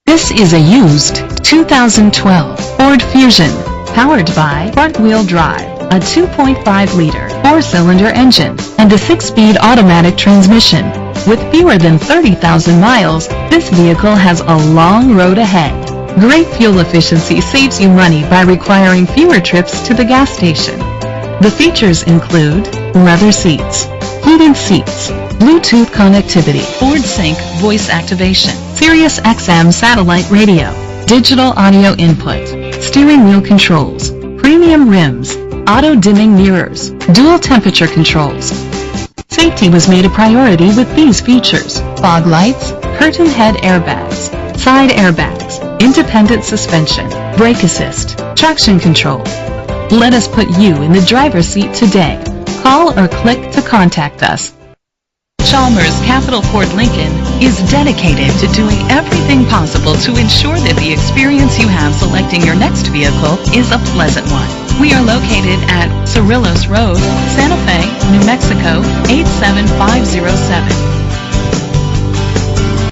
This is a used 2012 Ford Fusion, powered by front-wheel drive, a 2.5-liter four-cylinder engine, and a 6-speed automatic transmission. With fewer than 30,000 miles, this vehicle has a long road ahead. Great fuel efficiency saves you money by requiring fewer trips to the gas station. The features include leather seats, heated seats, Bluetooth connectivity, Ford Sync voice activation, Sirius XM satellite radio, digital audio input, steering wheel controls, premium rims, auto-dimming mirrors, dual temperature controls. Safety was made a priority with these features: fog lights, curtain head airbags, side airbags, independent suspension, brake assist, traction control. Let us put you in the driver's seat today. Call or click to contact us. Chalmers Capital Ford Lincoln is dedicated to doing everything possible to ensure that the experience you have selecting your next vehicle is a pleasant one. We are located at Cerrillos Road, Santa Fe, New Mexico 87507.